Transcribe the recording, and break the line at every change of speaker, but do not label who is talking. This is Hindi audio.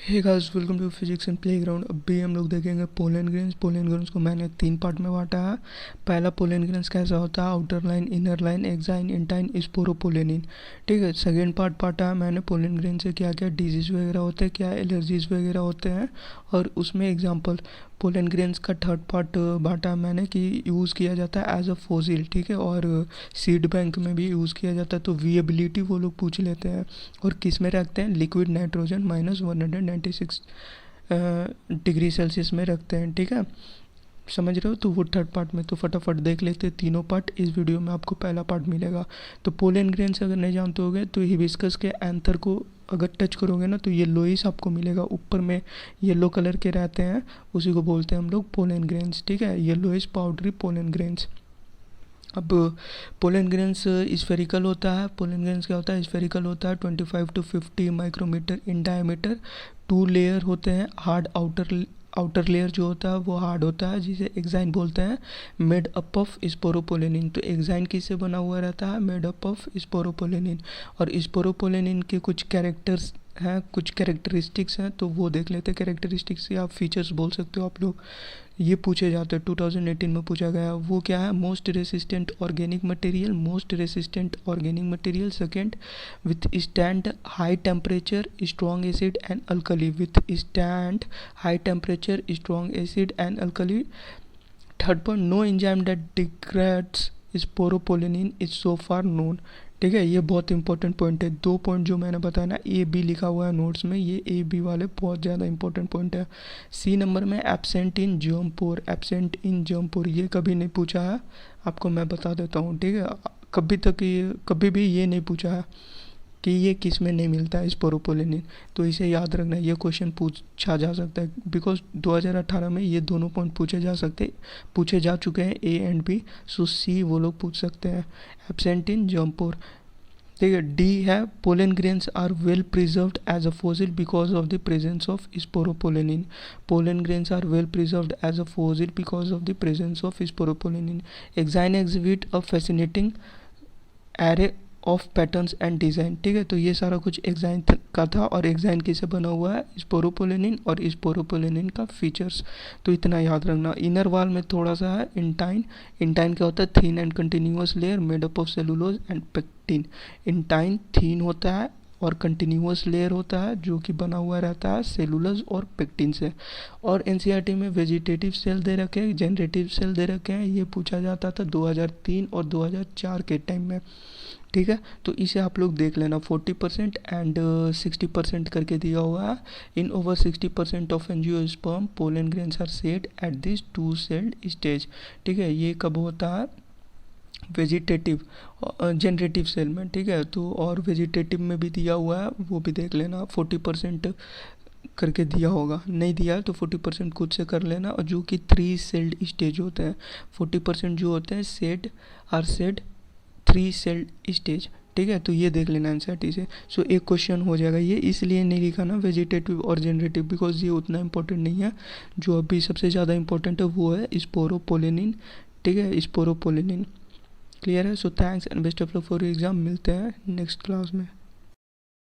Hey guys, welcome to physics and playground. अभी हम लोग देखेंगे पोलन ग्रेन्स। पोलन ग्रेन्स को मैंने 3 पार्ट में बांटा है। पहला पोलन ग्रेन्स कैसा होता है, outer line, inner line, exine, intine, sporopollenin. ठीक है। सेकेंड पार्ट बांटा है मैंने पोलन ग्रेन से क्या क्या डिजीज़ वगैरह होते हैं, क्या एलर्जीज़ वगैरह होते हैं, और उसमें एग्जांपल। पोलन ग्रेन्स का थर्ड पार्ट बांटा है मैंने कि यूज़ किया जाता है एज अ फोसिल, ठीक है, और सीड बैंक में भी यूज़ किया जाता है। तो विएबिलिटी वो लोग पूछ लेते हैं। और किस में रखते हैं, लिक्विड नाइट्रोजन -196 डिग्री सेल्सियस में रखते हैं। ठीक है, समझ रहे हो। तो वो थर्ड पार्ट में तो फटाफट देख लेते हैं तीनों पार्ट। इस वीडियो में आपको पहला पार्ट मिलेगा। तो पोलन ग्रेन्स अगर नहीं जानते होगे तो हिबिस्कस के एंथर को अगर टच करोगे ना तो येलोइश आपको मिलेगा, ऊपर में येलो कलर के रहते हैं, उसी को बोलते हैं हम लोग पोलन ग्रेन्स। ठीक है, येलोइश पाउडरी पोलन ग्रेन्स। अब पोलन ग्रेन्स स्फेरिकल होता है। पोलन ग्रेन्स क्या होता है, स्फेरिकल होता है, 25 to 50 micrometre in diameter. 2 layer होते हैं। हार्ड आउटर लेयर जो होता है वो हार्ड होता है, जिसे एक्साइन बोलते हैं, मेड अप ऑफ स्पोरोपोलेनिन। तो एक्साइन किससे बना हुआ रहता है, मेड अप ऑफ स्पोरोपोलेनिन। और स्पोरोपोलेनिन के कुछ कैरेक्टर्स हैं, कुछ कैरेक्टरिस्टिक्स हैं, तो वो देख लेते हैं। कैरेक्टरिस्टिक्स या फीचर्स बोल सकते हो आप लोग। ये पूछे जाते हैं, 2018 में पूछा गया। वो क्या है, most resistant organic material, most resistant organic material. Second, withstand high temperature strong acid and alkali, withstand high temperature strong acid and alkali. Third point, no enzyme that degrades sporopollenin is so far known. ठीक है, ये बहुत इंपॉर्टेंट पॉइंट है। 2 पॉइंट जो मैंने बताया ना, ए बी लिखा हुआ है नोट्स में, ये ए बी वाले बहुत ज़्यादा इंपॉर्टेंट पॉइंट है। सी नंबर में absent in germ pore, absent in germ pore, ये कभी नहीं पूछा है, आपको मैं बता देता हूँ। ठीक है, कभी भी ये नहीं पूछा है कि ये किस में नहीं मिलता है स्पोरोपोलेनिन। तो इसे याद रखना, ये क्वेश्चन पूछा जा सकता है, बिकॉज 2018 में ये दोनों पॉइंट पूछे जा चुके हैं, ए एंड बी। सो सी वो लोग पूछ सकते हैं, एब्सेंट इन जर्मपोर। ठीक है। डी है, pollen grains are well preserved as a fossil because of the presence of sporopollenin. Pollen grains are well preserved as a fossil because of the presence of sporopollenin. Exine exhibit a fascinating array of patterns and design. ठीक है, तो ये सारा कुछ एक्साइन का था। और एक्साइन किसे बना हुआ है, स्पोरोपोलेनिन, और स्पोरोपोलेनिन का फीचर्स तो इतना याद रखना। इनर वॉल में थोड़ा सा है, इंटाइन। इंटाइन क्या होता है, thin and continuous layer made up of cellulose and pectin. Intine thin होता है और कंटिन्यूअस लेयर होता है जो कि बना हुआ रहता है सेलुलोज और पेक्टिन से। और एनसीईआरटी में वेजिटेटिव सेल दे रखे हैं, जनरेटिव सेल दे रखे हैं। ये पूछा जाता था 2003 और 2004 के टाइम में। ठीक है, तो इसे आप लोग देख लेना। 40% एंड 60% करके दिया हुआ है। In over 60% of angiosperm pollen grains are shed at this 2 celled stage. ठीक है, ये कब होता है, वेजिटेटिव जनरेटिव सेल में। ठीक है, तो और वेजिटेटिव में भी दिया हुआ है, वो भी देख लेना। 40% करके दिया होगा, नहीं दिया है तो 40% खुद से कर लेना। और जो कि 3 सेल्ड स्टेज होते हैं, 40% जो होते हैं shed are shed 3 celled stage. ठीक है, तो ये देख लेना एनसीईआरटी से। सो एक क्वेश्चन हो जाएगा ये, इसलिए नहीं लिखा ना वेजिटेटिव और जनरेटिव, बिकॉज ये उतना इंपॉर्टेंट नहीं है। जो अभी सबसे ज़्यादा इंपॉर्टेंट है वो है स्पोरोपोलेनिन। ठीक है, स्पोरोपोलेनिन। क्लियर है। So thanks and best of luck for exam. मिलते हैं नेक्स्ट क्लास में।